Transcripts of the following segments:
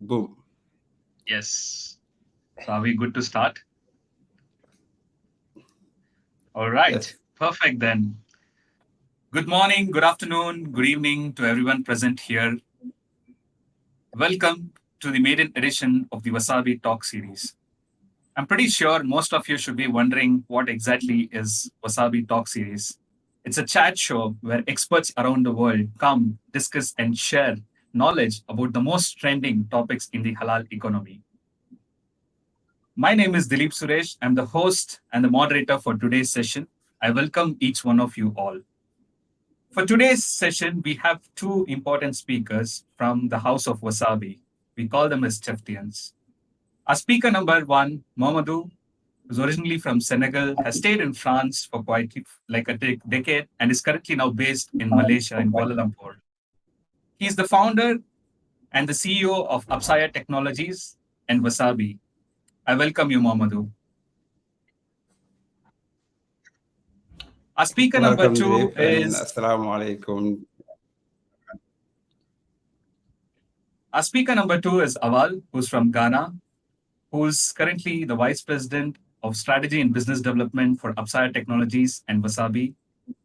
Boom. Yes. So are we good to start? All right. Yes. Perfect then. Good morning, good afternoon, good evening to everyone present here. Welcome to the maiden edition of the Wasabi Talk Series. I'm pretty sure most of you should be wondering what exactly is Wasabi Talk Series. It's a chat show where experts around the world come, discuss, and share knowledge about the most trending topics in the halal economy. My name is Dilip Suresh. I'm the host and the moderator for today's session. I welcome each one of you all. For today's session, we have two important speakers from the House of Wasabi. We call them as Cheftians. Our speaker number one, Mohamedou, who's originally from Senegal, has stayed in France for quite like a decade and is currently now based in Malaysia in Kuala Lumpur. He's the founder and the CEO of Upsaya Technologies and Wasabi. I welcome you, Mohamedou. Our speaker number Welcome, two Dilip, and is Assalamu alaikum. our speaker number two is Awal, who's from Ghana, who's currently the Vice President of Strategy and Business Development for Upside Technologies and Wasabi,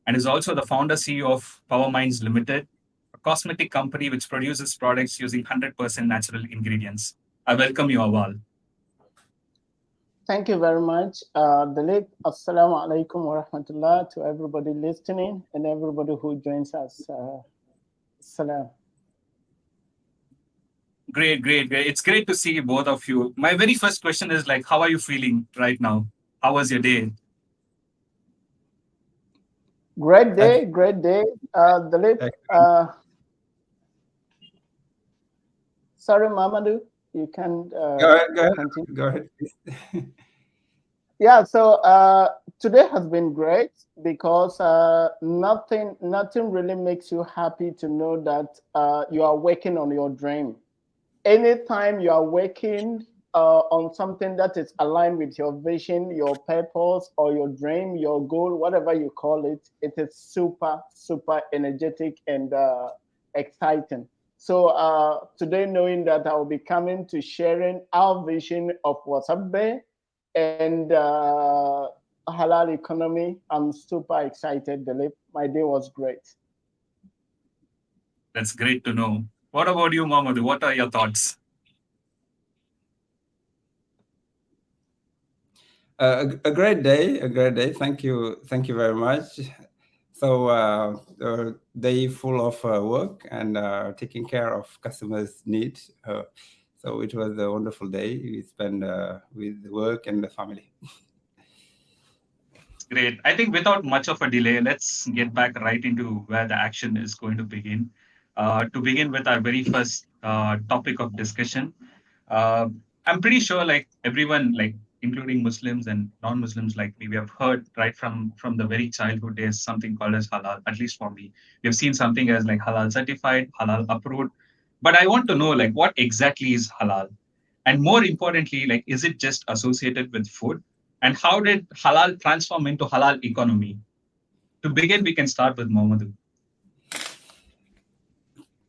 and is also the founder CEO of Power Minds Limited, a cosmetic company which produces products using 100% natural ingredients. I welcome you, Awal. Thank you very much, Dilip. Assalamu alaikum wa rahmatullah to everybody listening and everybody who joins us. Salam. Great, great, great. It's great to see both of you. My very first question is like, how are you feeling right now? How was your day? Great Ac- day, great day. Dilip, ac- sorry, Mamadou, you can Go ahead, go ahead, continue. go ahead, please. Yeah, so today has been great because nothing really makes you happy to know that you are working on your dream. Anytime you are working on something that is aligned with your vision, your purpose, or your dream, your goal, whatever you call it is super, super energetic and exciting. So today, knowing that I will be coming to sharing our vision of Wasabi and halal economy, I'm super excited, Dilip. My day was great. That's great to know. What about you, Mohammed? What are your thoughts? A great day, a great day. Thank you very much. So, day full of work and taking care of customers' needs. So it was a wonderful day we spent with work and the family. Great. I think without much of a delay, let's get back right into where the action is going to begin. To begin with our very first topic of discussion, uh, I'm pretty sure like everyone, like including Muslims and non-Muslims like me, we have heard right from the very childhood days something called as halal. At least for me, we have seen something as like halal certified, halal approved. But I want to know like what exactly is halal, and more importantly, like is it just associated with food? And how did halal transform into halal economy? To begin, we can start with Mohammed.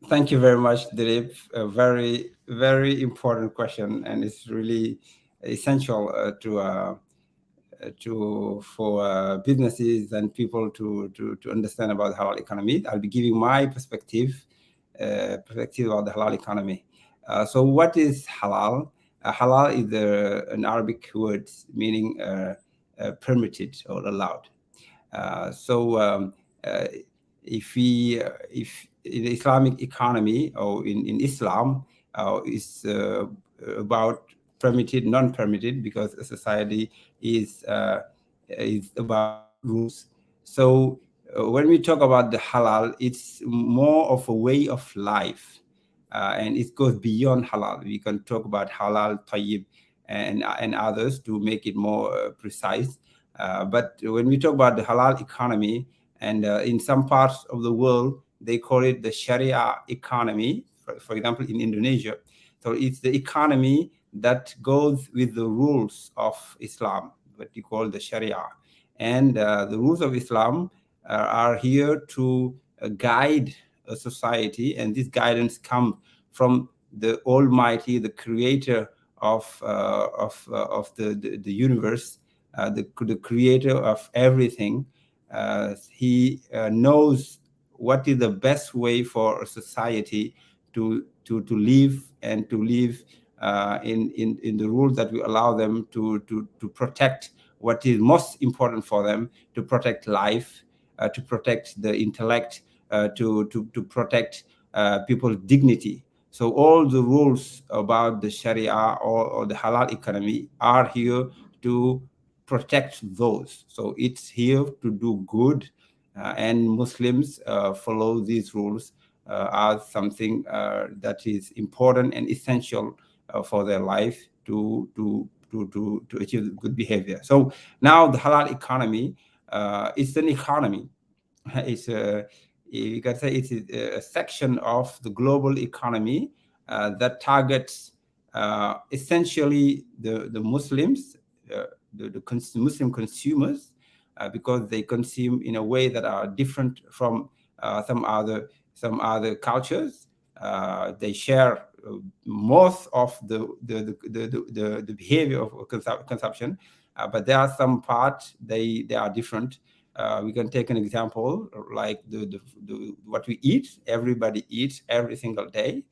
Thank you very much, Dilip. A very, very important question, and it's really essential to for businesses and people to understand about halal economy. I'll be giving my perspective about the halal economy. So, what is halal? Halal is an Arabic word meaning permitted or allowed. So uh, if in the Islamic economy or in Islam is about permitted, non-permitted, because a society is about rules. So when we talk about the halal, it's more of a way of life, and it goes beyond halal. We can talk about halal, tayyib, and others to make it more precise. But when we talk about the halal economy, and in some parts of the world, they call it the Sharia economy, for example, in Indonesia. So it's the economy that goes with the rules of Islam, what you call the Sharia. And the rules of Islam are here to guide a society, and this guidance comes from the Almighty, the Creator of the universe, the Creator of everything. He knows what is the best way for a society to live, and to live in the rules that will allow them to protect what is most important for them, to protect life, to protect the intellect, to protect people's dignity. So all the rules about the Sharia, or the halal economy, are here to protect those. So it's here to do good, and Muslims follow these rules as something that is important and essential for their life to achieve good behavior. So now the halal economy is an economy. It's a, you can say it's a section of the global economy that targets essentially the Muslims, Muslim consumers, because they consume in a way that are different from some other cultures. They share most of the behavior of consumption, but there are some parts they are different. We can take an example like what we eat. Everybody eats every single day.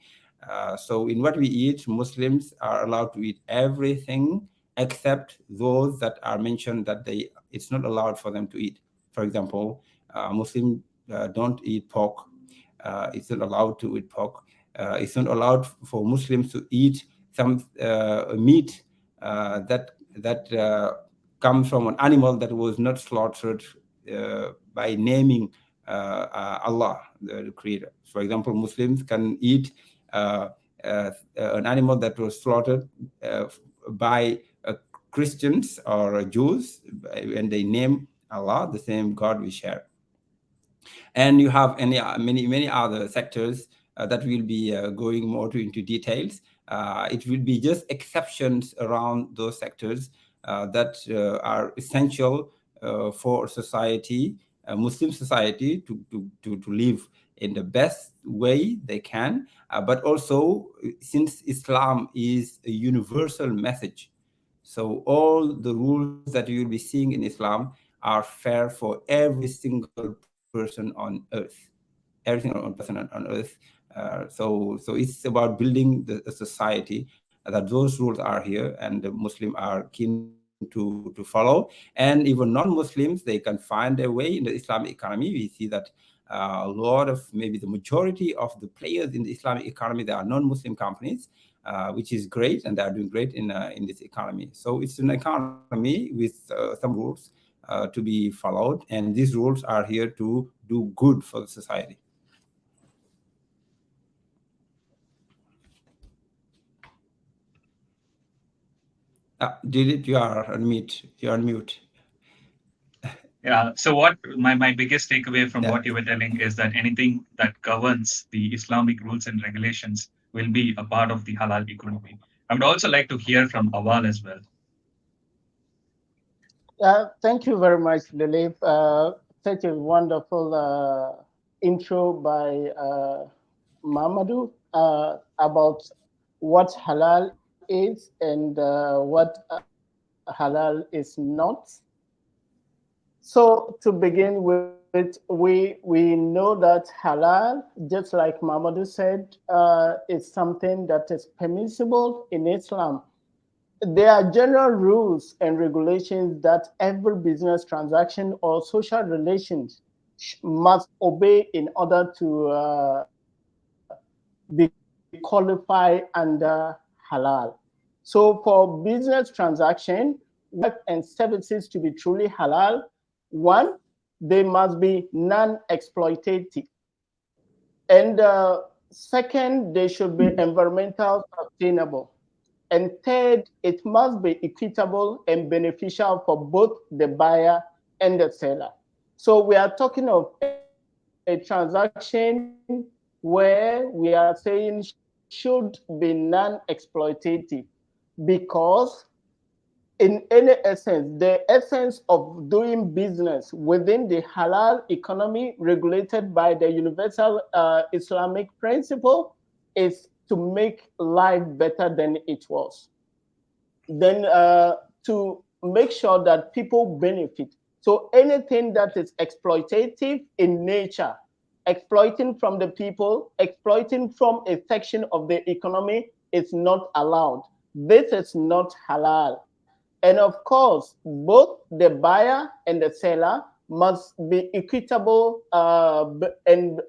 So in what we eat, Muslims are allowed to eat everything except those that are mentioned that it's not allowed for them to eat. For example, Muslims don't eat pork. It's not allowed to eat pork. It's not allowed for Muslims to eat some meat that comes from an animal that was not slaughtered by naming Allah, the Creator. For example, Muslims can eat an animal that was slaughtered by Christians or Jews, when they name Allah, the same God we share. And you have many other sectors that will be going more into details. It will be just exceptions around those sectors that are essential for society, Muslim society, to live in the best way they can. But also, since Islam is a universal message, so all the rules that you will be seeing in Islam are fair for every single person on earth. Every single person on earth. So it's about building a society that those rules are here, and the Muslims are keen to follow. And even non-Muslims, they can find their way in the Islamic economy. We see that a lot of, maybe the majority of the players in the Islamic economy, they are non-Muslim companies, which is great, and they are doing great in this economy. So it's an economy with some rules to be followed, and these rules are here to do good for the society. Did it? You are on mute. You're on mute. Yeah. So what my biggest takeaway from Yeah. what you were telling is that anything that governs the Islamic rules and regulations will be a part of the halal economy. I would also like to hear from Awal as well. Thank you very much, Lilith. Such a wonderful intro by Mamadou about what halal is and what halal is not. So to begin with, we know that halal, just like Mamadou said, is something that is permissible in Islam. There are general rules and regulations that every business transaction or social relations must obey in order to be qualified under halal. So for business transaction, work and services to be truly halal, one, they must be non-exploitative. And second, they should be environmental sustainable. And third, it must be equitable and beneficial for both the buyer and the seller. So we are talking of a transaction where we are saying should be non-exploitative because in any essence, the essence of doing business within the halal economy regulated by the universal Islamic principle is to make life better than it was. Then to make sure that people benefit. So anything that is exploitative in nature, exploiting from the people, exploiting from a section of the economy is not allowed. This is not halal. And of course, both the buyer and the seller must be equitable and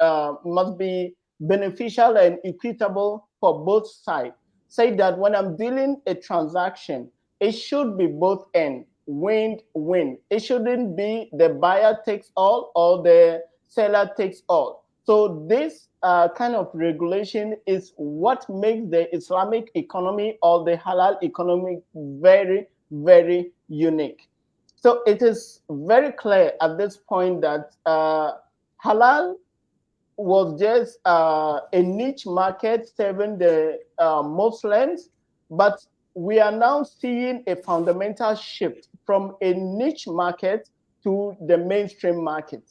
must be beneficial and equitable for both sides. Say that when I'm dealing a transaction, it should be both end, win-win. It shouldn't be the buyer takes all or the seller takes all. So this kind of regulation is what makes the Islamic economy or the halal economy very, very unique. So it is very clear at this point that halal was just a niche market serving the Muslims, but we are now seeing a fundamental shift from a niche market to the mainstream market.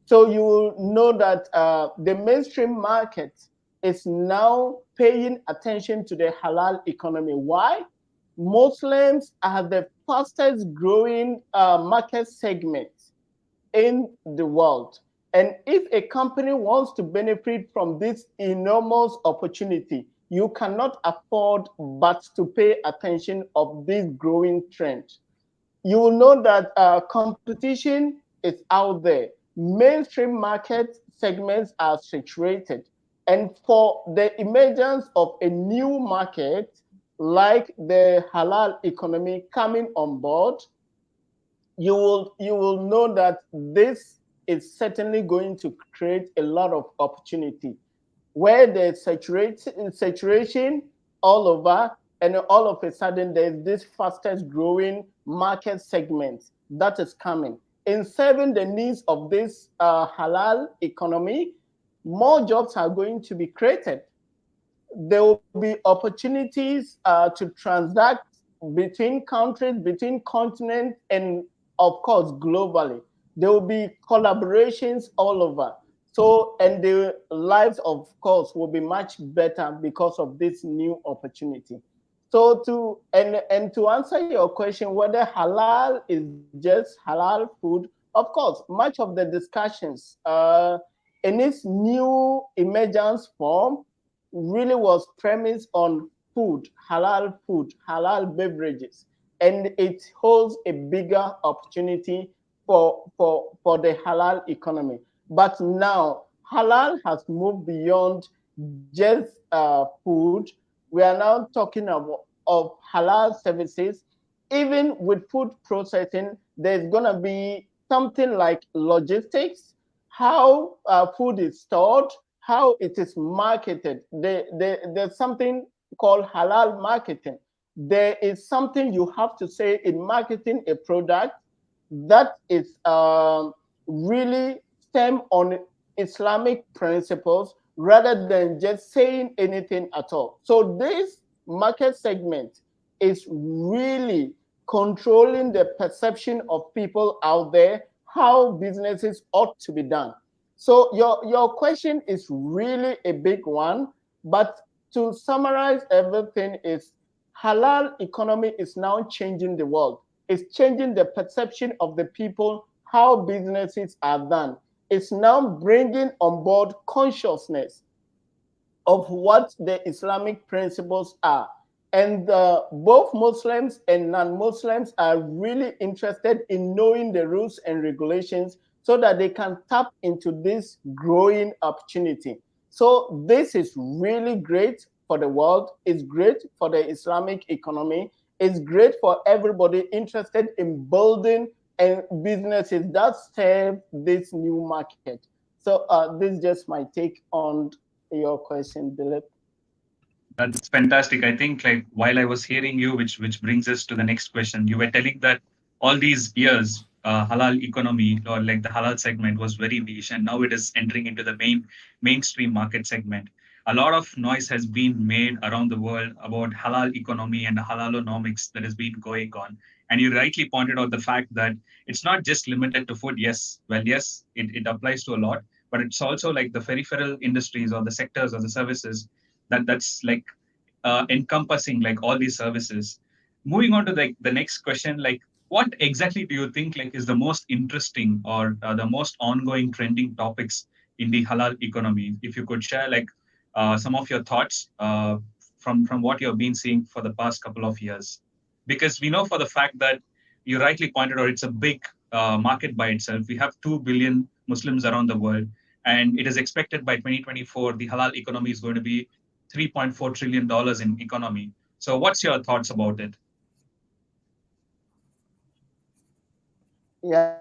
So you will know that the mainstream market is now paying attention to the halal economy. Why? Muslims are the fastest growing market segment in the world. And if a company wants to benefit from this enormous opportunity, you cannot afford but to pay attention of this growing trend. You will know that competition is out there. Mainstream market segments are saturated. And for the emergence of a new market like the halal economy coming on board, you will know that this is certainly going to create a lot of opportunity where there's saturation all over, and all of a sudden there's this fastest growing market segment that is coming. In serving the needs of this halal economy, more jobs are going to be created. There will be opportunities to transact between countries, between continents, and of course, globally. There will be collaborations all over. So, and the lives, of course, will be much better because of this new opportunity. So, and to answer your question, whether halal is just halal food, of course, much of the discussions in its new emergence form really was premised on food, halal beverages, and it holds a bigger opportunity for the halal economy. But now halal has moved beyond just food. We are now talking of halal services. Even with food processing, there's gonna be something like logistics, how food is stored, how it is marketed. There's something called halal marketing. There is something you have to say in marketing a product that is really stem on Islamic principles rather than just saying anything at all. So this market segment is really controlling the perception of people out there how businesses ought to be done. So your question is really a big one, but to summarize everything is halal economy is now changing the world. It's changing the perception of the people how businesses are done. It's now bringing on board consciousness of what the Islamic principles are. And both Muslims and non-Muslims are really interested in knowing the rules and regulations so that they can tap into this growing opportunity. So this is really great for the world. It's great for the Islamic economy. It's great for everybody interested in building and businesses that serve this new market. So this is just my take on your question, Dilip. That's fantastic. I think like while I was hearing you, which brings us to the next question. You were telling that all these years, halal economy or like the halal segment was very niche, and now it is entering into the mainstream market segment. A lot of noise has been made around the world about halal economy and the halalonomics that has been going on. And you rightly pointed out the fact that it's not just limited to food. Yes, well, yes, it applies to a lot, but it's also like the peripheral industries or the sectors or the services that's like encompassing like all these services. Moving on to the next question, like what exactly do you think like is the most interesting or the most ongoing trending topics in the halal economy? If you could share like some of your thoughts from what you've been seeing for the past couple of years, because we know for the fact that you rightly pointed out it's a big market by itself. We have 2 billion Muslims around the world, and it is expected by 2024 the halal economy is going to be $3.4 trillion in economy. So, what's your thoughts about it? Yeah,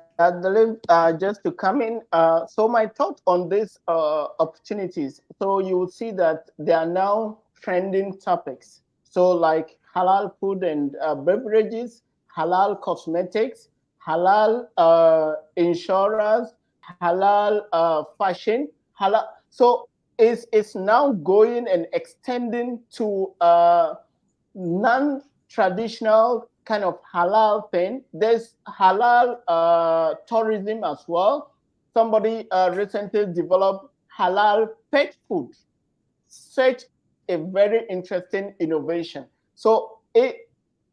just to come in. So my thought on these opportunities. So you will see that they are now trending topics. So like halal food and beverages, halal cosmetics, halal insurance, halal fashion, halal. So it's now going and extending to non-traditional kind of halal thing. There's halal tourism as well. Somebody recently developed halal pet food. Such a very interesting innovation. So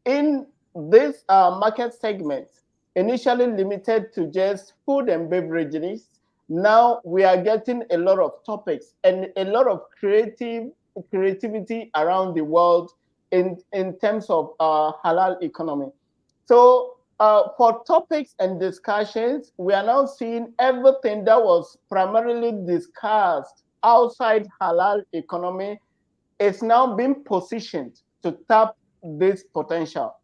in this market segment, initially limited to just food and beverages, now we are getting a lot of topics and a lot of creativity around the world in terms of halal economy. So for topics and discussions, we are now seeing everything that was primarily discussed outside halal economy is now being positioned to tap this potential.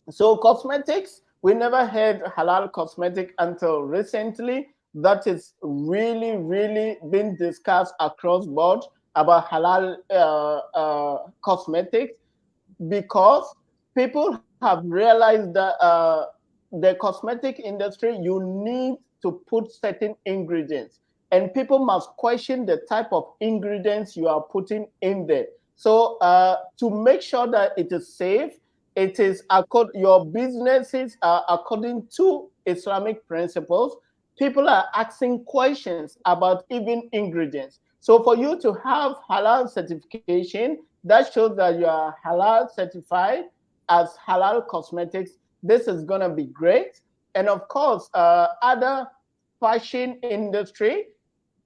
So cosmetics, we never had halal cosmetic until recently. That is really being discussed across board about halal cosmetics, because people have realized that the cosmetic industry, you need to put certain ingredients, and people must question the type of ingredients you are putting in there. So to make sure that it is safe, it is your businesses are according to Islamic principles. People are asking questions about even ingredients. So for you to have halal certification, that shows that you are halal certified as halal cosmetics. This is going to be great. And of course, other fashion industry,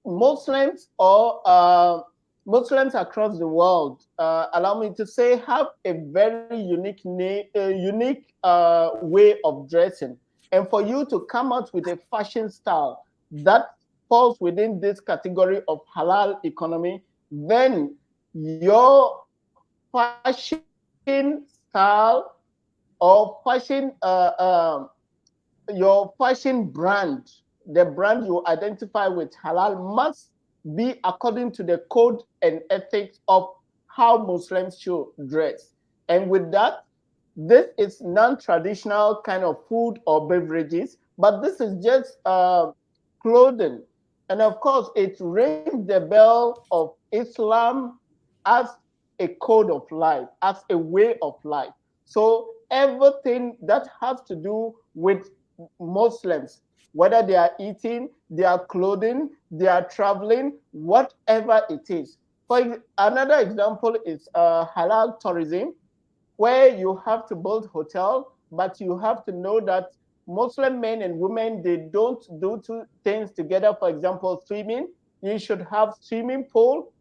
Muslims or Muslims across the world, allow me to say, have a very unique way of dressing. And for you to come out with a fashion style that falls within this category of halal economy, then your fashion style or fashion your fashion brand, the brand you identify with halal, must be according to the code and ethics of how Muslims should dress. And with that, this is non-traditional kind of food or beverages, but this is just clothing. And of course, it rings the bell of Islam as a code of life, as a way of life. So everything that has to do with Muslims, whether they are eating, they are clothing, they are traveling, whatever it is. For another example is halal tourism, where you have to build hotel, but you have to know that Muslim men and women, they don't do two things together. For example, swimming, you should have swimming pool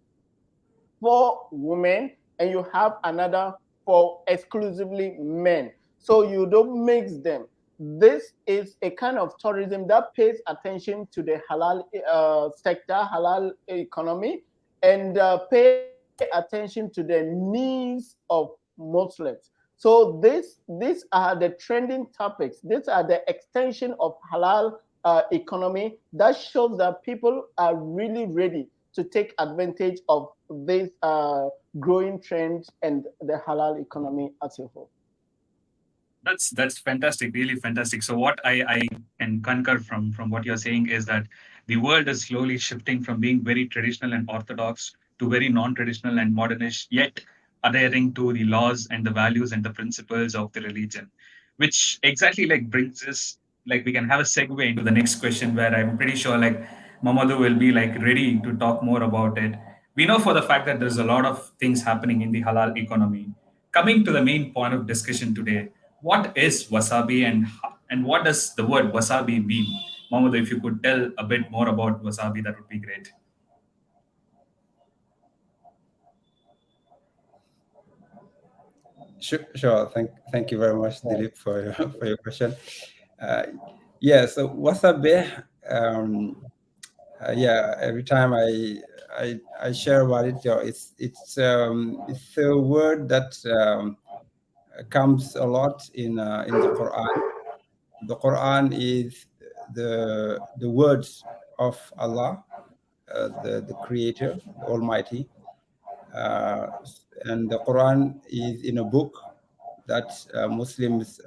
for women, and you have another for exclusively men. So you don't mix them. This is a kind of tourism that pays attention to the halal sector, halal economy, and pay attention to the needs of Muslims. So these are the trending topics. These are the extension of halal economy that shows that people are really ready to take advantage of this growing trend and the halal economy as a whole. That's fantastic, really fantastic. So what I can concur from what you're saying is that the world is slowly shifting from being very traditional and orthodox to very non-traditional and modernish, yet adhering to the laws and the values and the principles of the religion, which exactly like brings us like we can have a segue into the next question where I'm pretty sure like Mamadou will be like ready to talk more about it. We know for the fact that there's a lot of things happening in the halal economy. Coming to the main point of discussion today, what is wasabi and what does the word wasabi mean? Mohammed, if you could tell a bit more about wasabi, that would be great. Sure. Thank you very much, Dilip, for your for your question. Uh, yeah. So wasabi. Um, yeah. Every time I share about it, it's a word that comes a lot in the Quran. The Quran is the words of Allah, the Creator, the Almighty, uh, and the Quran is in a book that Muslims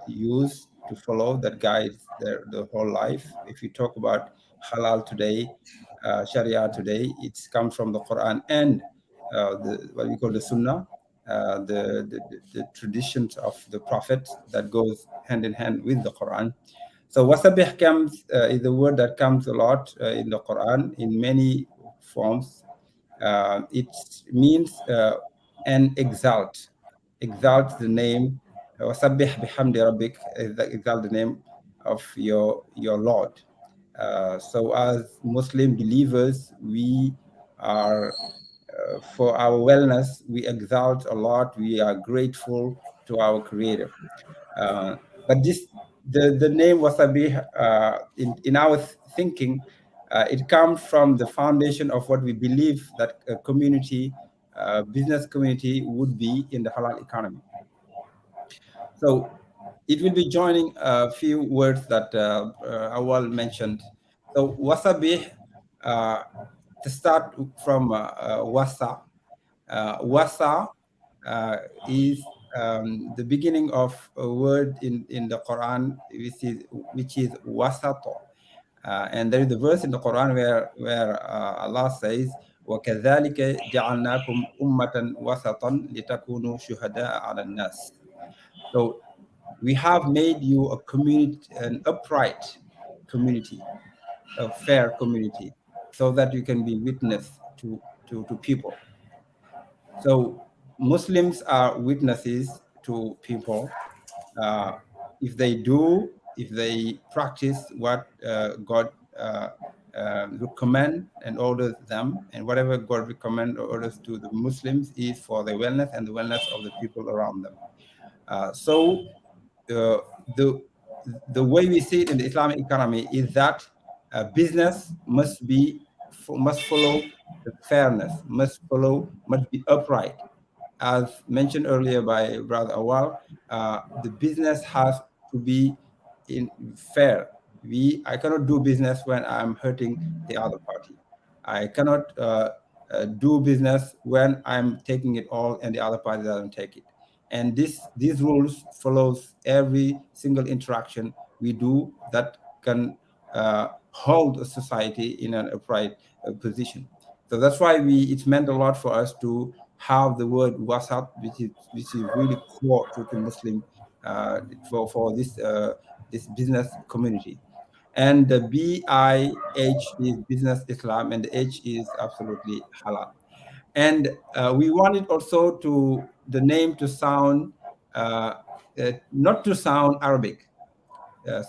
use to follow, that guides their whole life. If you talk about halal today, Sharia today, it's come from the Quran and what we call the Sunnah, the traditions of the Prophet that goes hand in hand with the Quran. So wasabih comes is the word that comes a lot in the Quran in many forms. It means and exalt the name. Wasabbih bihamdi rabbik, exalt the name of your Lord. So as Muslim believers, we are for our wellness, we exalt a lot. We are grateful to our Creator. But the name wasabi in our thinking, it comes from the foundation of what we believe that a community, business community would be in the halal economy. So it will be joining a few words that Awal mentioned. So wasabi, uh, to start from wasa. Wasa is the beginning of a word in the Quran, which is wasato. And there is a verse in the Quran where Allah says, وَكَذَلِكَ جَعَلْنَاكُمْ أُمَّةً وَسَطًا لِتَكُونُوا شُهَدَاءَ عَلَى النَّاسِ. So we have made you a community, an upright community, a fair community, so that you can be witness to people. So Muslims are witnesses to people. Uh, if they practice what God recommend and orders them, and whatever God recommend or orders to the Muslims is for the wellness and the wellness of the people around them. So uh, the the way we see it in the Islamic economy is that business must follow the fairness, must be upright. As mentioned earlier by Brother Awal, the business has to be in fair. I cannot do business when I'm hurting the other party. I cannot do business when I'm taking it all and the other party doesn't take it. And these rules follows every single interaction we do that can hold a society in an upright position. So that's why it meant a lot for us to have the word wasat, which is really core to Muslim for this business community. And the BIH is business Islam, and the H is absolutely halal. And we wanted also to the name to sound not to sound Arabic.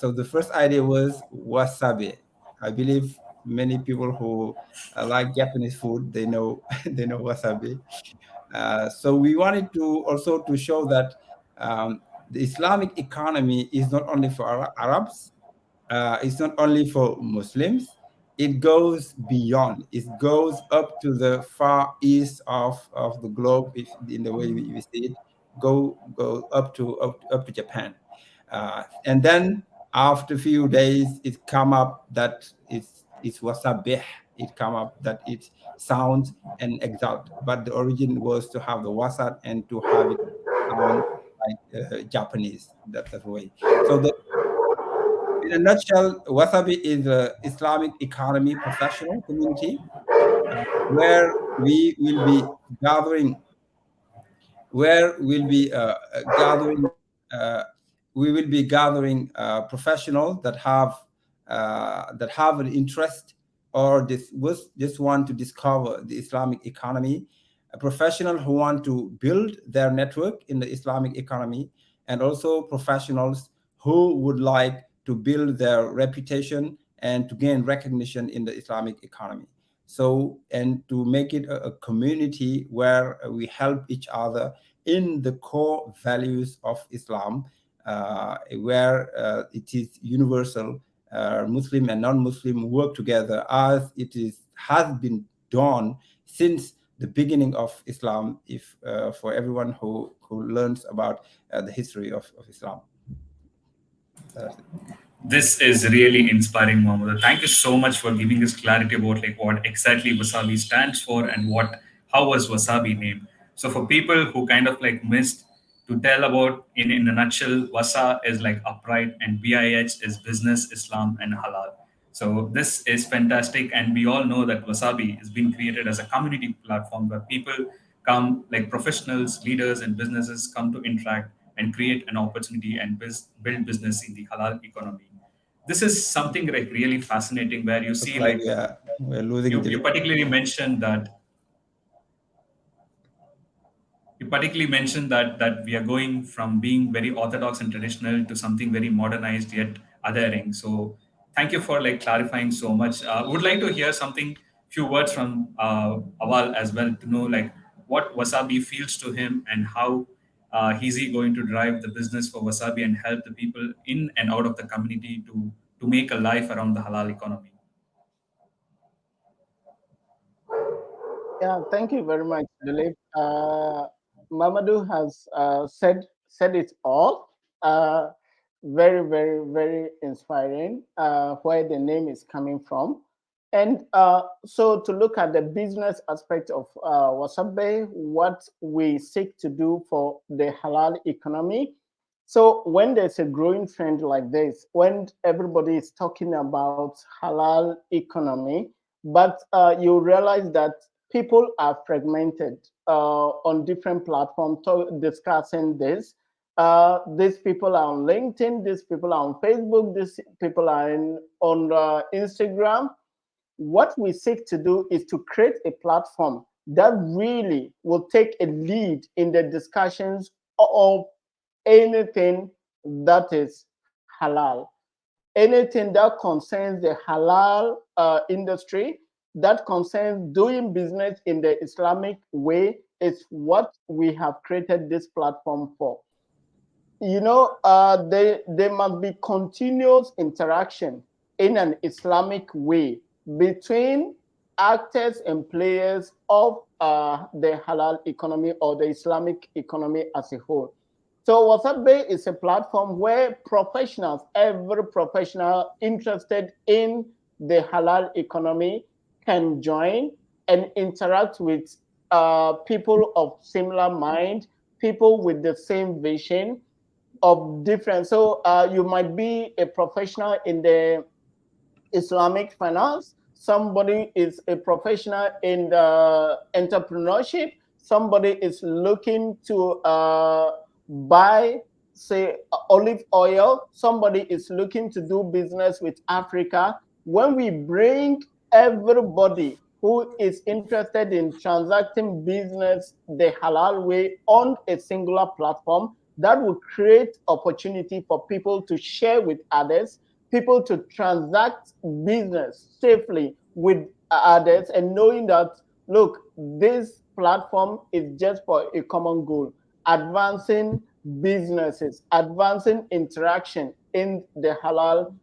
So the first idea was wasabi. I believe many people who like Japanese food, they know they know wasabi. So we wanted to also to show that the Islamic economy is not only for Arabs, it's not only for Muslims. It goes beyond. It goes up to the far east of the globe, if in the way we see it. Go up to Japan, and then after a few days, it come up that it's wasabih. It come up that it sounds and exalt, but the origin was to have the wasat and to have it sound like Japanese. That's the way. So in a nutshell, Wasabi is a Islamic economy professional community where we will be gathering, where we'll be gathering, uh, we will be gathering professionals that have an interest or just want to discover the Islamic economy, a professional who want to build their network in the Islamic economy, and also professionals who would like to build their reputation and to gain recognition in the Islamic economy. So, and to make it a community where we help each other in the core values of Islam, where it is universal. Muslim and non-Muslim work together as it is has been done since the beginning of Islam. If for everyone who learns about the history of Islam. Uh, This is really inspiring, Mohammed. Thank you so much for giving us clarity about like what exactly Wasabi stands for and what how was Wasabi named. So for people who kind of like missed to tell about in a nutshell, Wasa is like upright and BIH is business, Islam and halal. So this is fantastic, and we all know that Wasabi has been created as a community platform where people come, like professionals, leaders, and businesses come to interact and create an opportunity and build business in the halal economy. This is something like really fascinating where you looks see like like we're losing you the. particularly mentioned that we are going from being very orthodox and traditional to something very modernized yet othering. So thank you for like clarifying so much. Would like to hear something, few words from Awal as well to know like what Wasabi feels to him and how is he going to drive the business for Wasabi and help the people in and out of the community to make a life around the halal economy. Yeah, thank you very much, Dilip. Mamadou has said it all. Uh, Very, very, very inspiring. Where the name is coming from, and so to look at the business aspect of Wasabi, what we seek to do for the halal economy. So when there's a growing trend like this, when everybody is talking about halal economy, but you realize that people are fragmented on different platforms discussing this. These people are on LinkedIn, these people are on Facebook, these people are on Instagram. What we seek to do is to create a platform that really will take a lead in the discussions of anything that is halal, anything that concerns the halal industry, that concerns doing business in the Islamic way, is what we have created this platform for. There must be continuous interaction in an Islamic way between actors and players of the halal economy or the Islamic economy as a whole. So WhatsApp is a platform where professionals, every professional interested in the halal economy can join and interact with people of similar mind, people with the same vision of different. So you might be a professional in the Islamic finance. Somebody is a professional in the entrepreneurship. Somebody is looking to buy, say, olive oil. Somebody is looking to do business with Africa. When we bring everybody who is interested in transacting business the halal way on a singular platform, that will create opportunity for people to share with others, people to transact business safely with others, and knowing that, look, this platform is just for a common goal, advancing businesses, advancing interaction in the halal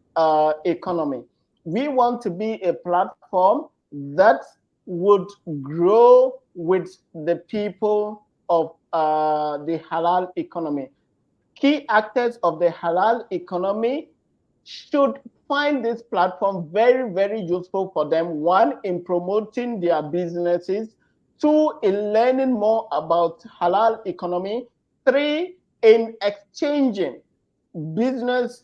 economy. We want to be a platform that would grow with the people of the halal economy. Key actors of the halal economy should find this platform very, very useful for them. One, in promoting their businesses. Two, in learning more about halal economy. Three, in exchanging business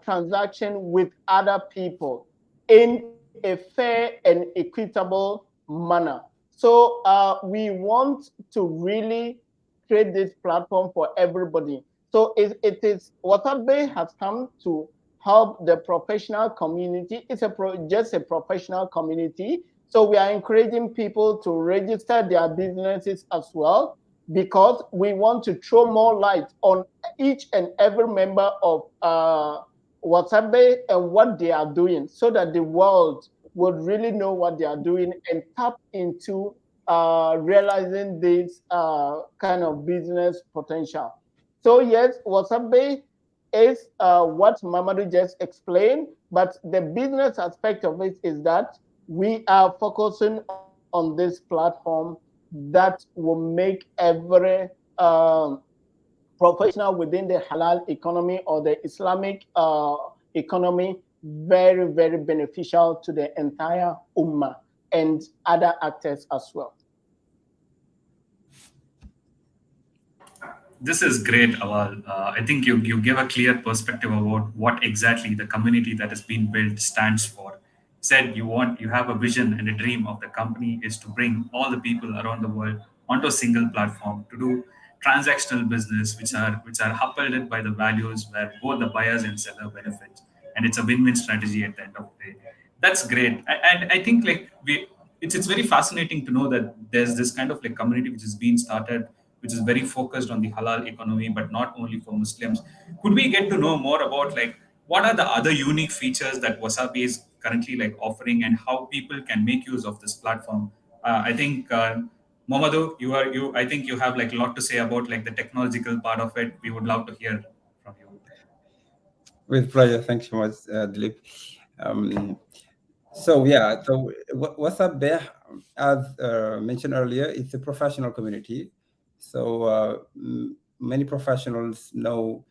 transaction with other people in a fair and equitable manner. So we want to really create this platform for everybody. So it is Wasabi has come to help the professional community. It's just a professional community. So we are encouraging people to register their businesses as well, because we want to throw more light on each and every member of Wasabi and what they are doing, so that the world would really know what they are doing and tap into realizing this kind of business potential. So yes, Wasabi is what Mamadou just explained, but the business aspect of it is that we are focusing on this platform that will make every professional within the halal economy or the Islamic economy very, very beneficial to the entire ummah and other actors as well. This is great, Awal. I think you give a clear perspective about what exactly the community that has been built stands for. Said you have a vision and a dream of the company is to bring all the people around the world onto a single platform to do transactional business, which are upheld by the values where both the buyers and seller benefit, and it's a win-win strategy at the end of the day. That's great, and I think like it's very fascinating to know that there's this kind of like community which is being started, which is very focused on the halal economy, but not only for Muslims. Could we get to know more about like what are the other unique features that Wasabi is currently like offering, and how people can make use of this platform? I think Mohammedu, I think you have like a lot to say about like the technological part of it. We would love to hear from you. With pleasure. Thanks so much, Dilip. Um, so yeah, so what's up there? As mentioned earlier, it's a professional community. So many professionals know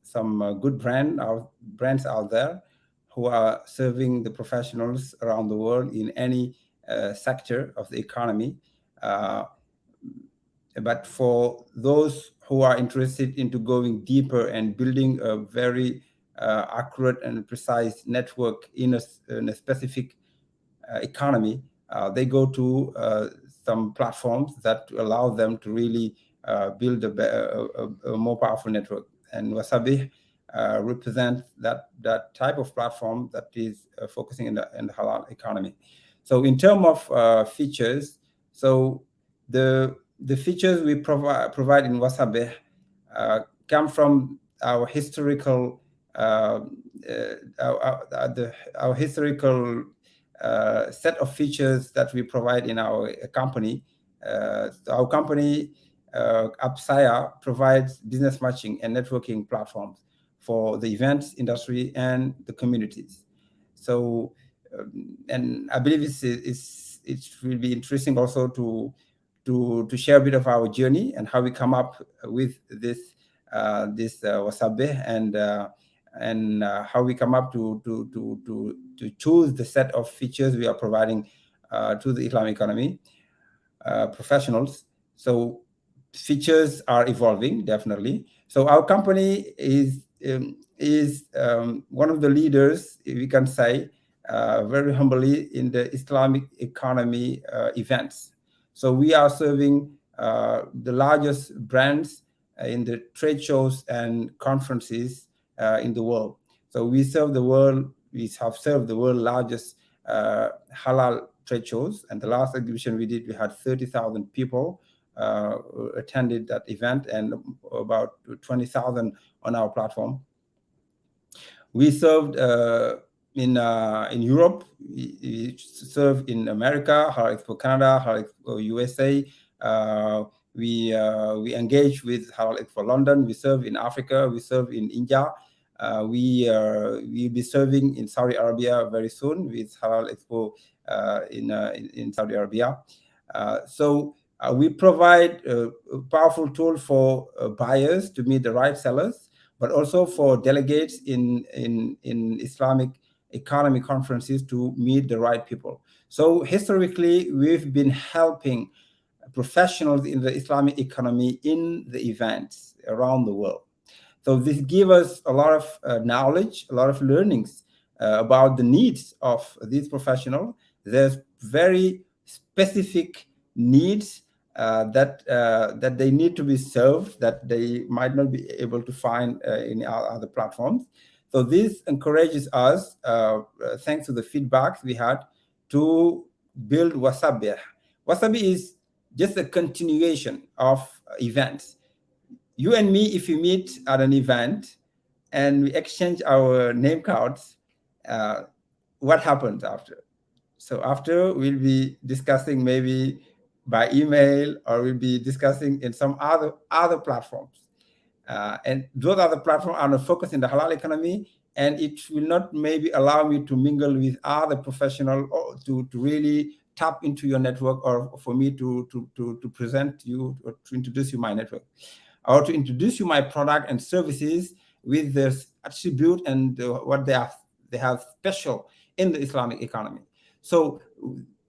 some good brands out there who are serving the professionals around the world in any sector of the economy. Uh, but for those who are interested into going deeper and building a very accurate and precise network in a specific economy, they go to some platforms that allow them to really build a more powerful network. And Wasabi represents that type of platform that is focusing in the halal economy. So in terms of features, so the features we provide in Wasabi come from our historical our historical set of features that we provide in our company. Our company, Upsaya, provides business matching and networking platforms for the events industry and the communities. So, and I believe it will be interesting also to share a bit of our journey and how we come up with this Wasabi, and how we come up to choose the set of features we are providing to the Islamic economy professionals. So features are evolving, definitely. So our company is one of the leaders, we can say, very humbly, in the Islamic economy events. So we are serving the largest brands in the trade shows and conferences in the world. So we serve the world. We have served the world's largest halal trade shows, and the last exhibition we did, we had 30,000 people attended that event, and about 20,000 on our platform. We served in Europe. We serve in America, Halal Expo Canada, Halal Expo USA. We engage with Halal Expo London. We serve in Africa. We serve in India. We'll be serving in Saudi Arabia very soon with Halal Expo in Saudi Arabia. So we provide a powerful tool for buyers to meet the right sellers, but also for delegates in Islamic economy conferences to meet the right people. So historically, we've been helping professionals in the Islamic economy in the events around the world. So this gives us a lot of knowledge, a lot of learnings about the needs of these professionals. There's very specific needs that they need to be served, that they might not be able to find in our other platforms. So this encourages us, thanks to the feedback we had, to build Wasabi. Wasabi is just a continuation of events. You and me, if we meet at an event and we exchange our name cards, what happens after? So after, we'll be discussing maybe by email, or we'll be discussing in some other platforms. And those other platforms are not focused in the halal economy, and it will not maybe allow me to mingle with other professionals, or to really tap into your network, or for me to present you, or to introduce you my network, or to introduce you my product and services with the attribute and what they have special in the Islamic economy. So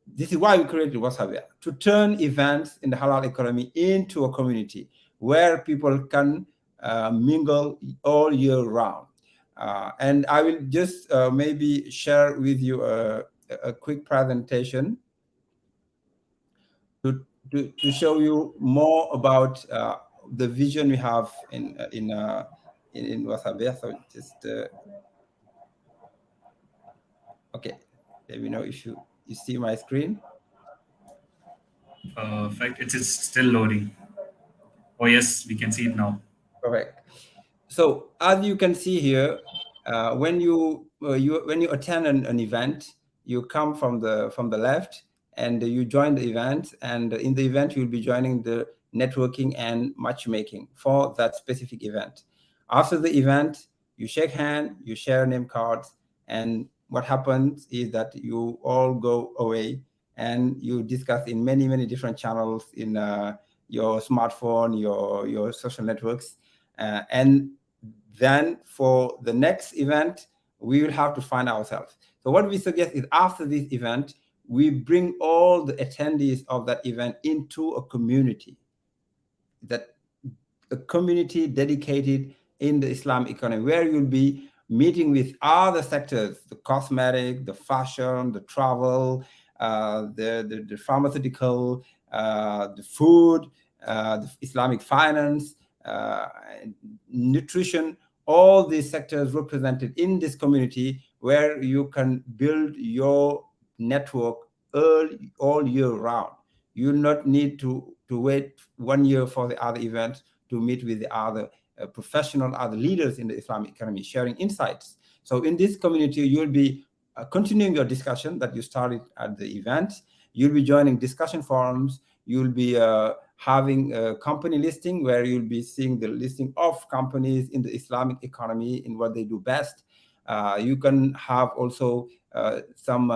this is why we created Wasabi, to turn events in the halal economy into a community where people can mingle all year round. And I will just maybe share with you a quick presentation to show you more about the vision we have in Wasabi. So just okay, let me know if you see my screen. Perfect. It is still loading. Oh yes, we can see it now. Correct. So as you can see here, when you attend an event, you come from the left, and you join the event. And in the event, you'll be joining the networking and matchmaking for that specific event. After the event, you shake hands, you share name cards, and what happens is that you all go away and you discuss in many different channels in your smartphone, your social networks, and then for the next event, we will have to find ourselves. So what we suggest is, after this event, we bring all the attendees of that event into a community, that a community dedicated in the Islamic economy, where you'll be meeting with other sectors: the cosmetic, the fashion, the travel, the pharmaceutical, the food, the Islamic finance, nutrition, all these sectors represented in this community, where you can build your network all year round. You not need to wait 1 year for the other event to meet with the other professional, other leaders in the Islamic economy, sharing insights. So in this community, you'll be continuing your discussion that you started at the event. You'll be joining discussion forums. You'll be having a company listing, where you'll be seeing the listing of companies in the Islamic economy in what they do best. You can have also some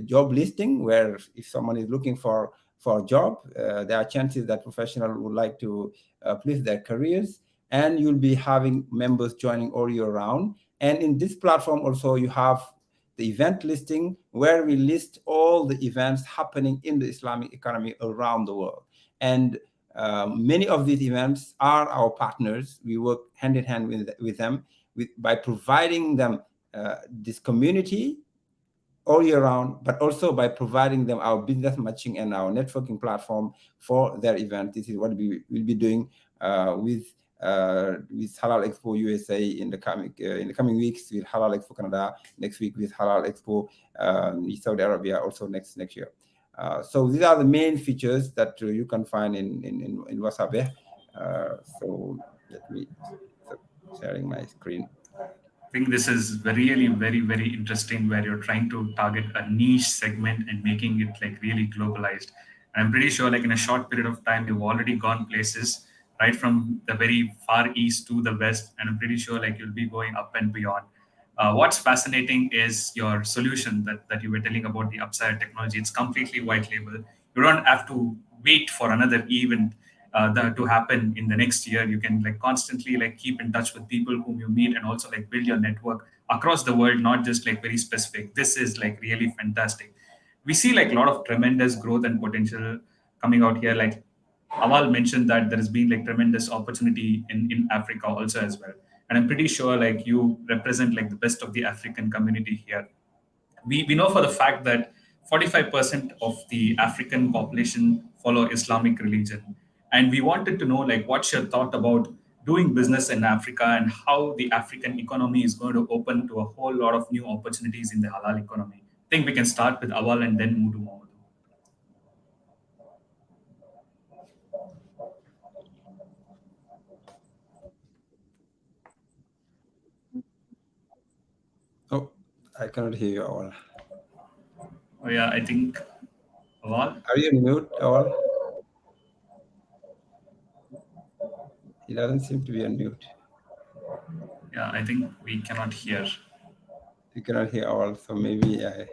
job listing, where if someone is looking for a job, there are chances that professionals would like to uplift their careers, and you'll be having members joining all year round. And in this platform also, you have the event listing, where we list all the events happening in the Islamic economy around the world. And many of these events are our partners. We work hand in hand with them, by providing them this community all year round, but also by providing them our business matching and our networking platform for their event. This is what we will be doing with Halal Expo USA in the coming weeks, with Halal Expo Canada next week, with Halal Expo Saudi Arabia also next year. So these are the main features that you can find in Wasabi. So let me sharing my screen. I think this is really very interesting, where you're trying to target a niche segment and making it like really globalized. And I'm pretty sure like in a short period of time, you've already gone places right from the very far east to the west, and I'm pretty sure like you'll be going up and beyond. What's fascinating is your solution that you were telling about, the upside technology. It's completely white label. You don't have to wait for another event to happen in the next year. You can like constantly like keep in touch with people whom you meet, and also like build your network across the world, not just like very specific. This is like really fantastic. We see like a lot of tremendous growth and potential coming out here. Like Amal mentioned that there has been like tremendous opportunity in Africa also as well. And I'm pretty sure like you represent like the best of the African community here. We know for the fact that 45% of the African population follow Islamic religion. And we wanted to know like what's your thought about doing business in Africa and how the African economy is going to open to a whole lot of new opportunities in the halal economy. I think we can start with Awal and then move to Mohammed. Oh, I cannot hear you all. Oh yeah, I think Awal. Are you on mute, all? He doesn't seem to be on mute. Yeah, I think we cannot hear. You cannot hear all, so maybe I.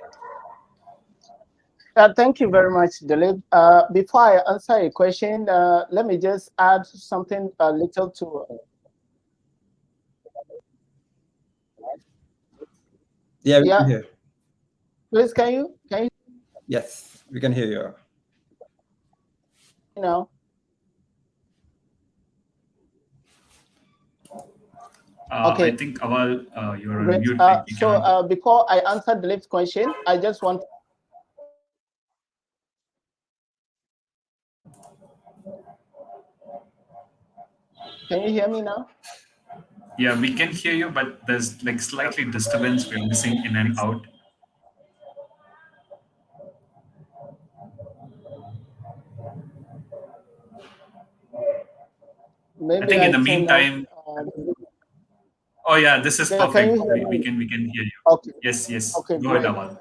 Thank you very much, Dilip. Before I answer a question, let me just add something a little to. Yeah, we can Yeah, hear. please, can you Yes, we can hear you. know? I Okay, think Awal, you're on great. mute. We cannot. Before I answer Dilip's question, I just want. Can you hear me now? Yeah, we can hear you, but there's like slightly disturbance. We're missing in and out. I Maybe think in I the turn off. meantime, oh yeah, this is Yeah, can perfect. you hear We me? can hear you. Okay, Yes, yes. okay, Go ahead, great. Awal.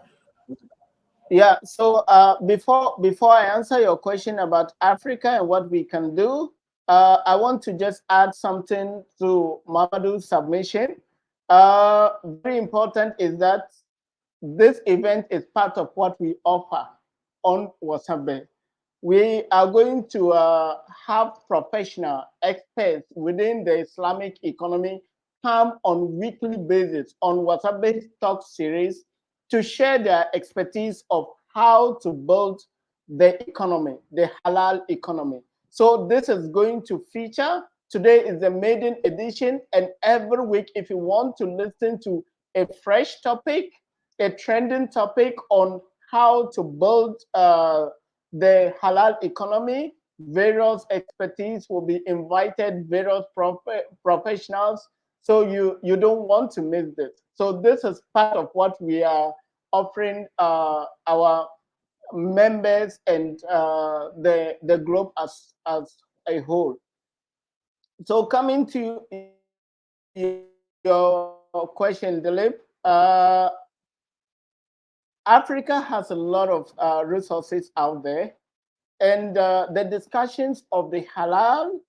Yeah. So before I answer your question about Africa and what we can do, I want to just add something to Mamadu's submission. Very important is that this event is part of what we offer on Wasabi. We are going to have professional experts within the Islamic economy come on weekly basis on Wasabi Talk Series to share their expertise of how to build the economy, the halal economy. So this is going to feature. Today is the maiden edition, and every week, if you want to listen to a fresh topic, a trending topic on how to build the halal economy, various expertise will be invited, various professionals. So you don't want to miss this. So this is part of what we are offering our members and the globe as a whole. So coming to your question, Dilip, Africa has a lot of resources out there, and the discussions of the halal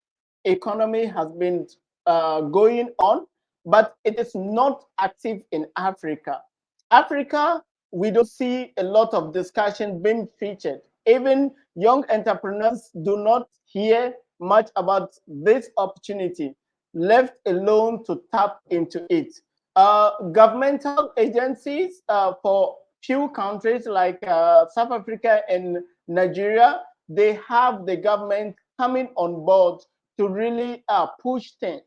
economy has been going on, but it is not active in Africa. Africa, we don't see a lot of discussion being featured. Even young entrepreneurs do not hear much about this opportunity, left alone to tap into it. Governmental agencies for few countries like South Africa and Nigeria, they have the government coming on board to really push things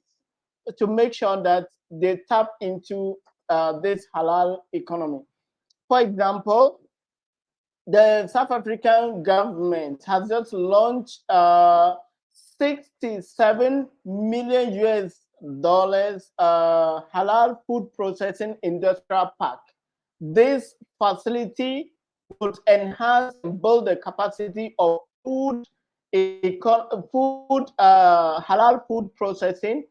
to make sure that they tap into this halal economy. For example, the South African government has just launched 67 million US dollars halal food processing industrial park. This facility would enhance and build the capacity of halal food processing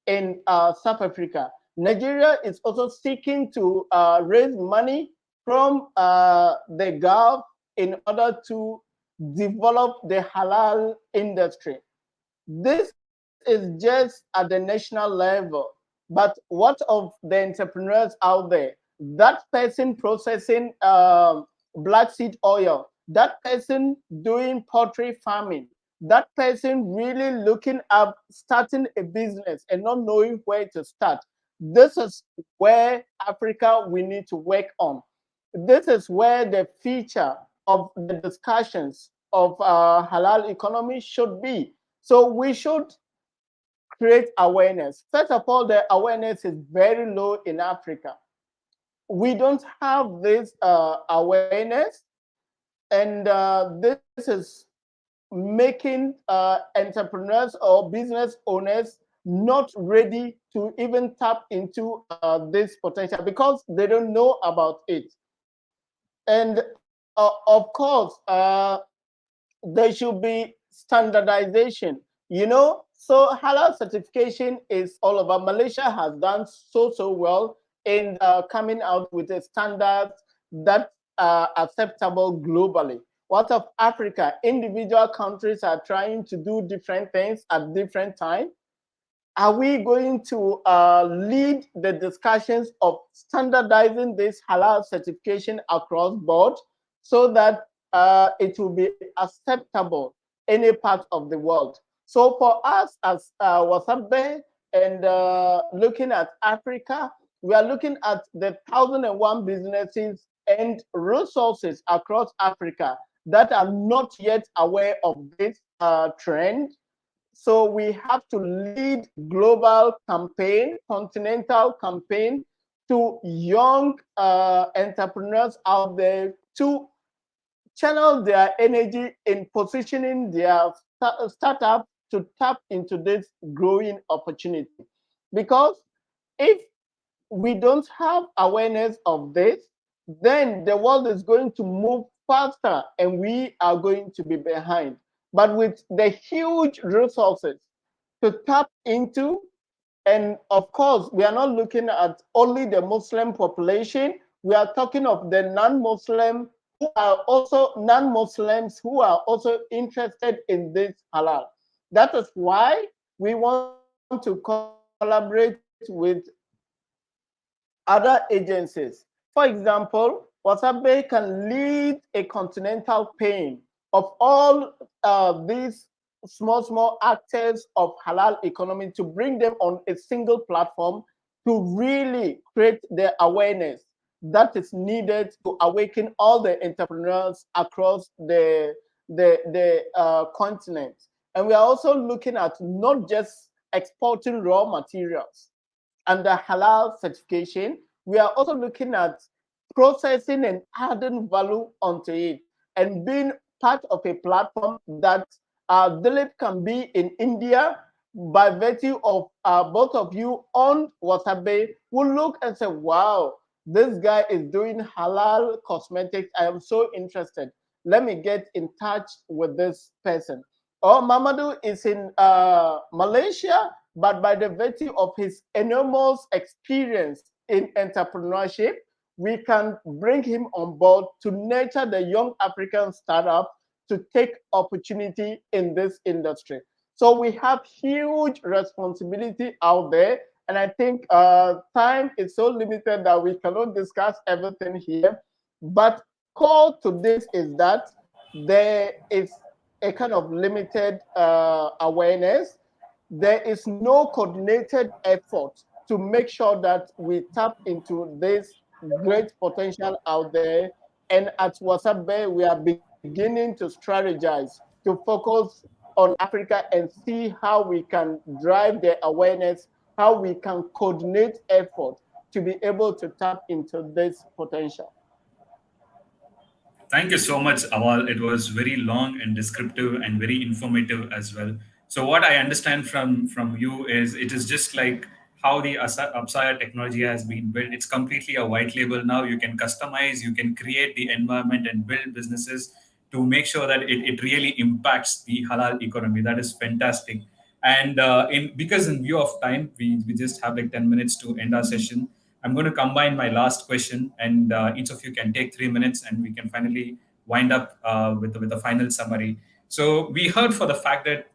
in South Africa. Nigeria is also seeking to raise money from the Gulf in order to develop the halal industry. This is just at the national level. But what of the entrepreneurs out there? That person processing black seed oil, that person doing poultry farming, that person really looking up starting a business and not knowing where to start. This is where Africa we need to work on. This is where the feature of the discussions of halal economy should be. So we should create awareness. First of all, the awareness is very low in Africa. We don't have this awareness, and this is making entrepreneurs or business owners not ready to even tap into this potential because they don't know about it. And of course, there should be standardization. So halal certification is all over. Malaysia has done so well in coming out with a standard that are acceptable globally. What of Africa? Individual countries are trying to do different things at different times. Are we going to lead the discussions of standardizing this halal certification across board so that it will be acceptable any part of the world? So for us as Wasabi and looking at Africa, we are looking at the 1,001 businesses and resources across Africa that are not yet aware of this trend. So we have to lead global campaign, continental campaign to young entrepreneurs out there to channel their energy in positioning their startup to tap into this growing opportunity. Because if we don't have awareness of this, then the world is going to move faster and we are going to be behind. But with the huge resources to tap into, and of course, we are not looking at only the Muslim population, we are talking of the non-Muslim who are also non-Muslims who are also interested in this halal. That is why we want to collaborate with other agencies. For example, Wasabi can lead a continental pain of all these small actors of halal economy to bring them on a single platform to really create the awareness that is needed to awaken all the entrepreneurs across the continent. And we are also looking at not just exporting raw materials, under halal certification, we are also looking at processing and adding value onto it and being part of a platform that Dilip can be in India by virtue of both of you on Wasabi will look and say, wow, this guy is doing halal cosmetics. I am so interested. Let me get in touch with this person. Or Mamadou is in Malaysia, but by the virtue of his enormous experience in entrepreneurship, we can bring him on board to nurture the young African startup to take opportunity in this industry. So we have huge responsibility out there. And I think time is so limited that we cannot discuss everything here. But core to this is that there is a kind of limited awareness. There is no coordinated effort to make sure that we tap into this great potential out there. And at Wasabi, we are beginning to strategize to focus on Africa and see how we can drive the awareness, how we can coordinate effort to be able to tap into this potential. Thank you so much, Awal. It was very long and descriptive and very informative as well. So what I understand from you is it is just like how the Upsaya technology has been built. It's completely a white label now. You can customize, you can create the environment and build businesses to make sure that it really impacts the halal economy. That is fantastic. And in because in view of time, we just have like 10 minutes to end our session. I'm going to combine my last question, and each of you can take 3 minutes, and we can finally wind up with the final summary. So we heard for the fact that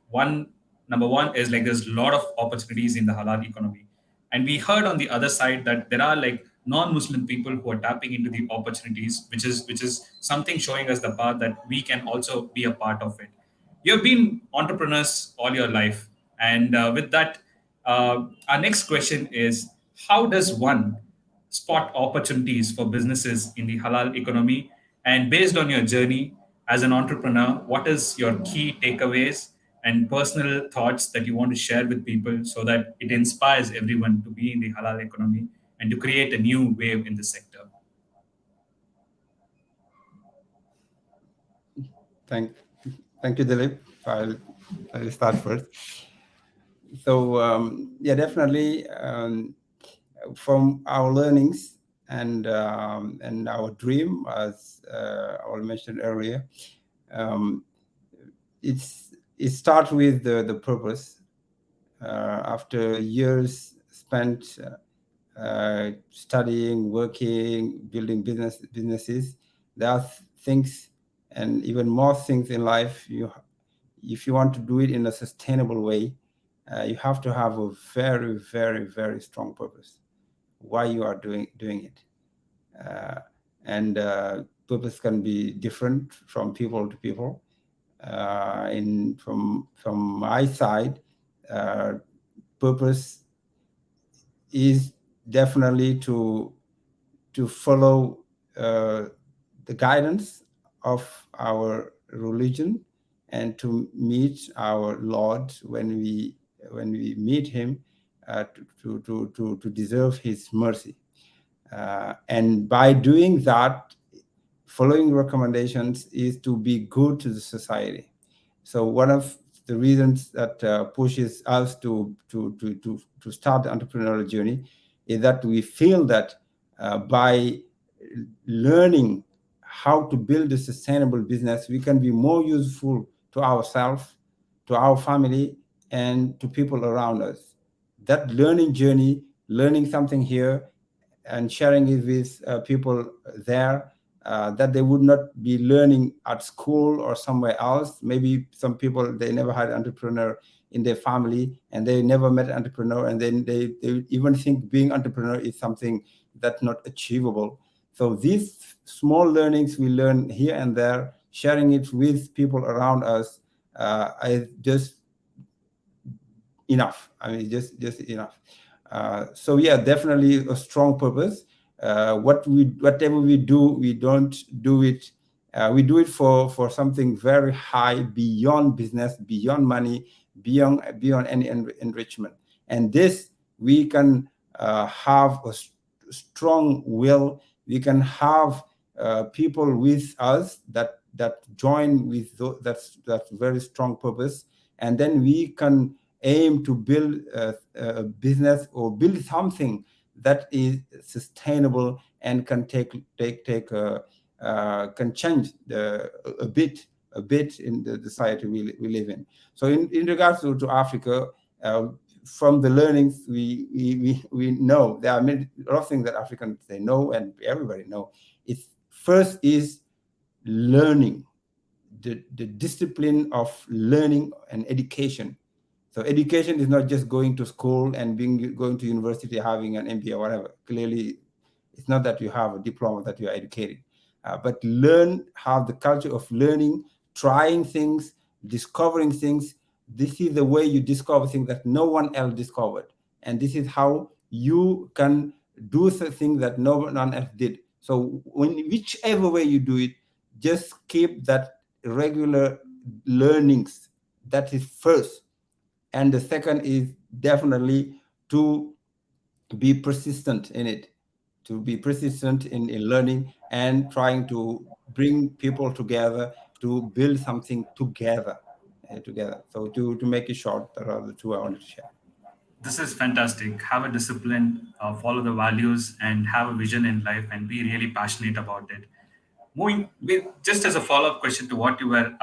number one is like there's a lot of opportunities in the halal economy, and we heard on the other side that there are like non-Muslim people who are tapping into the opportunities, which is something showing us the path that we can also be a part of it. You've been entrepreneurs all your life, and with that, our next question is: how does one spot opportunities for businesses in the halal economy? And based on your journey as an entrepreneur, what is your key takeaways and personal thoughts that you want to share with people so that it inspires everyone to be in the halal economy and to create a new wave in the sector? Thank, thank you, Dilip. I'll start first. Yeah, definitely, from our learnings and our dream, as I mentioned earlier, um, it starts with the purpose. After years spent studying, working, building businesses, there are things and even more things in life. If you want to do it in a sustainable way, you have to have a very, very, very strong purpose why you are doing it. Uh, and Purpose can be different from people to people. In from my side, uh, purpose is definitely to follow uh, the guidance of our religion and to meet our Lord when we meet Him, to deserve His mercy. And by doing that, following recommendations is to be good to the society. So one of the reasons that pushes us to start the entrepreneurial journey is that we feel that by learning how to build a sustainable business, we can be more useful to ourselves, to our family, and to people around us. That learning journey, learning something here and sharing it with people there, that they would not be learning at school or somewhere else. Maybe some people, they never had an entrepreneur in their family and they never met an entrepreneur, and then they even think being entrepreneur is something that's not achievable. So these small learnings we learn here and there, sharing it with people around us, is just enough. I mean, just enough. So yeah, definitely a strong purpose. Whatever we do, we don't do it. We do it for something very high, beyond business, beyond money, beyond any enrichment. And this we can have a strong will. We can have people with us that join with that's very strong purpose, and then we can aim to build a business or build something that is sustainable and can can change a bit in the society we live in. So in regards to Africa, uh, from the learnings we know, there are many a lot of things that Africans they know and everybody know. It's first is learning, the discipline of learning and education. So education is not just going to school and going to university, having an MBA or whatever. Clearly, it's not that you have a diploma that you are educated, but have the culture of learning, trying things, discovering things. This is the way you discover things that no one else discovered, and this is how you can do things that no one else did. So whichever way you do it, just keep that regular learnings. That is first. And the second is definitely to be persistent in it, to be persistent in learning and trying to bring people together to build something together. So to make it short, there are the two I wanted to share. This is fantastic. Have a discipline, follow the values, and have a vision in life, and be really passionate about it. Moving with just as a follow-up question to what you were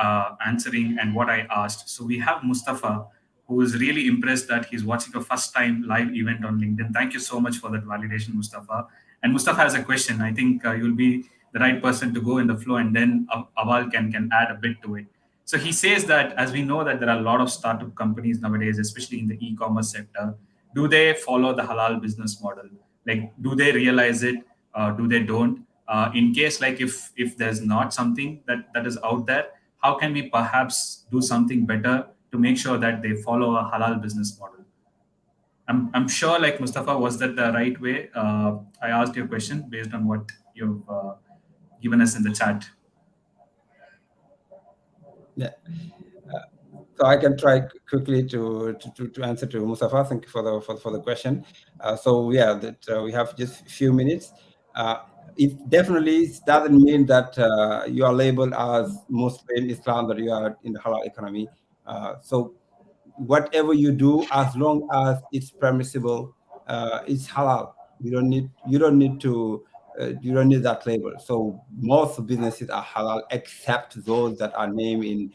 answering and what I asked. So we have Mustafa, who is really impressed that he's watching a first-time live event on LinkedIn. Thank you so much for that validation, Mustafa. And Mustafa has a question. I think you'll be the right person to go in the flow, and then Aval can add a bit to it. So he says that as we know that there are a lot of startup companies nowadays, especially in the e-commerce sector, do they follow the halal business model? Like, do they realize it? Do they don't? In case like if there's not something that is out there, how can we perhaps do something better to make sure that they follow a halal business model? I'm sure, like Mustafa, was that the right way? I asked your question based on what you've given us in the chat. Yeah. So I can try quickly to answer to Mustafa. Thank you for the question. So yeah, that we have just a few minutes. Uh, it definitely doesn't mean that you are labeled as Muslim Islam, that you are in the halal economy. So whatever you do, as long as it's permissible, it's halal. You don't need that label. So most businesses are halal, except those that are named in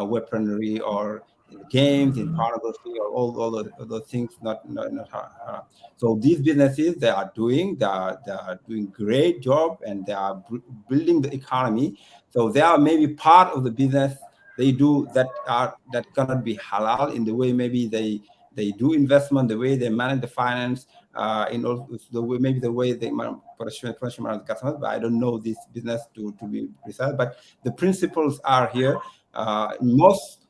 weaponry or in games, in pornography, or all those things. Not haram. So these businesses, they are doing great job, and they are building the economy. So they are maybe part of the business they do that cannot be halal, in the way maybe they do investment, the way they manage the finance, in all the way, maybe the way they manage the customers. But I don't know this business to be precise. But the principles are here. Most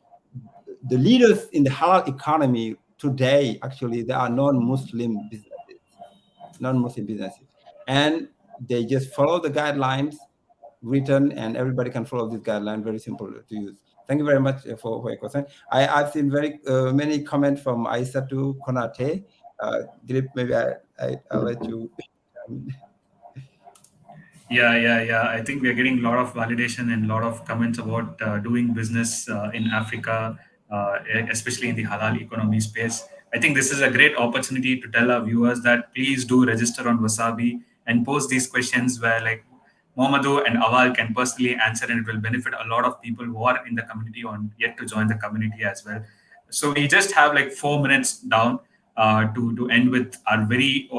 the leaders in the halal economy today, actually, they are non-Muslim businesses, and they just follow the guidelines written, and everybody can follow this guideline. Very simple to use. Thank you very much for your question. I've seen very many comments from Aisatu Konate. Dilip, maybe I'll let you. Yeah. I think we are getting a lot of validation and a lot of comments about doing business in Africa, especially in the halal economy space. I think this is a great opportunity to tell our viewers that please do register on Wasabi and post these questions where, like, Mohammedu and Awal can personally answer, and it will benefit a lot of people who are in the community or yet to join the community as well. So we just have like 4 minutes down to end with our very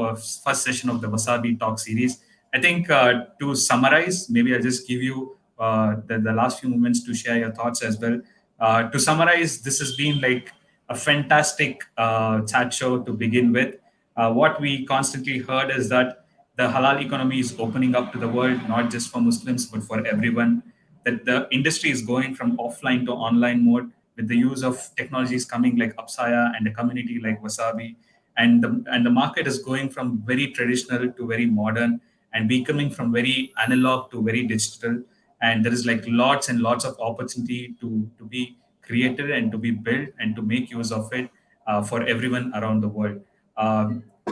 first session of the Wasabi Talk series. I think to summarize, maybe I'll just give you the last few moments to share your thoughts as well. To summarize, this has been like a fantastic chat show to begin with. What we constantly heard is that the halal economy is opening up to the world, not just for Muslims, but for everyone. That the industry is going from offline to online mode with the use of technologies coming like Upsaya and a community like Wasabi. And the market is going from very traditional to very modern, and becoming from very analog to very digital. And there is like lots and lots of opportunity to be created and to be built and to make use of it for everyone around the world.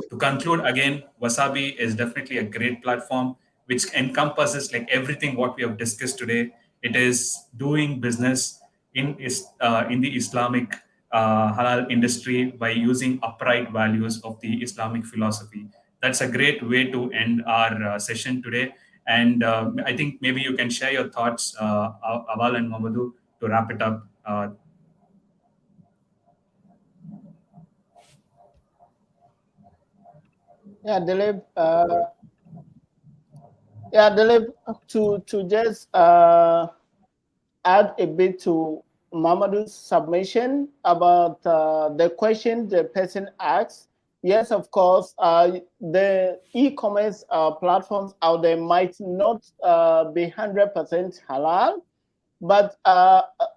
To conclude, again, Wasabi is definitely a great platform which encompasses like everything what we have discussed today. It is doing business in the Islamic halal industry by using upright values of the Islamic philosophy. That's a great way to end our session today. And I think maybe you can share your thoughts, Awal and Mohammedu, to wrap it up. Yeah, Dilip. Dilip. To just add a bit to Mamadu's submission about the question the person asked. Yes, of course, the e-commerce platforms out there might not be 100% halal, but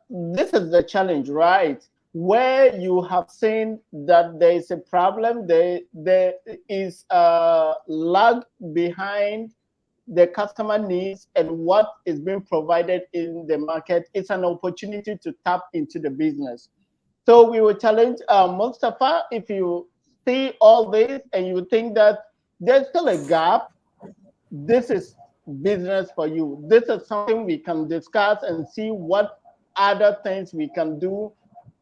this is the challenge, right? Where you have seen that there is a problem, there is a lag behind the customer needs and what is being provided in the market. It's an opportunity to tap into the business. So we will challenge Mustafa, if you see all this and you think that there's still a gap, this is business for you. This is something we can discuss and see what other things we can do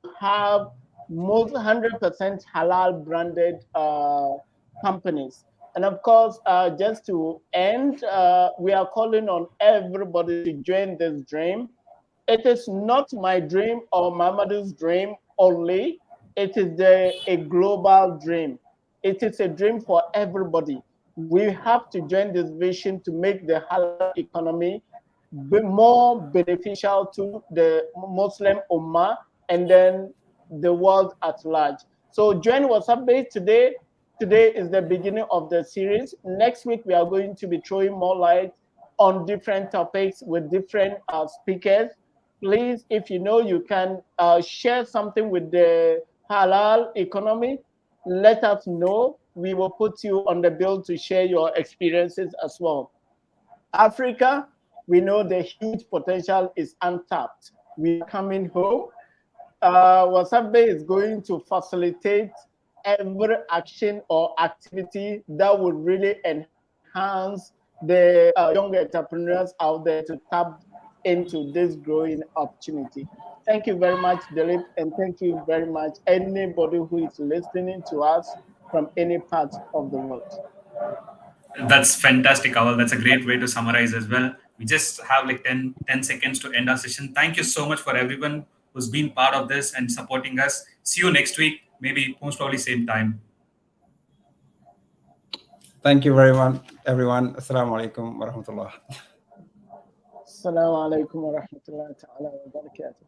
to have most 100% halal branded companies. And of course, just to end, we are calling on everybody to join this dream. It is not my dream or Mamadu's dream only. It is a global dream. It is a dream for everybody. We have to join this vision to make the halal economy be more beneficial to the Muslim Ummah and then the world at large. So join Wasabi today. Today is the beginning of the series. Next week, we are going to be throwing more light on different topics with different speakers. Please, if you know you can share something with the halal economy, let us know. We will put you on the bill to share your experiences as well. Africa, we know the huge potential is untapped. We are coming home. Wasabi is going to facilitate every action or activity that would really enhance the young entrepreneurs out there to tap into this growing opportunity. Thank you very much, Dilip, and thank you very much anybody who is listening to us from any part of the world. That's fantastic, Awal. That's a great way to summarize as well. We just have like 10 seconds to end our session. Thank you so much for everyone who's been part of this and supporting us. See you next week, maybe most probably same time. Thank you very much, everyone. Assalamu alaikum warahmatullah. Assalamu alaikum wa rahmatullahi wa barakatuh.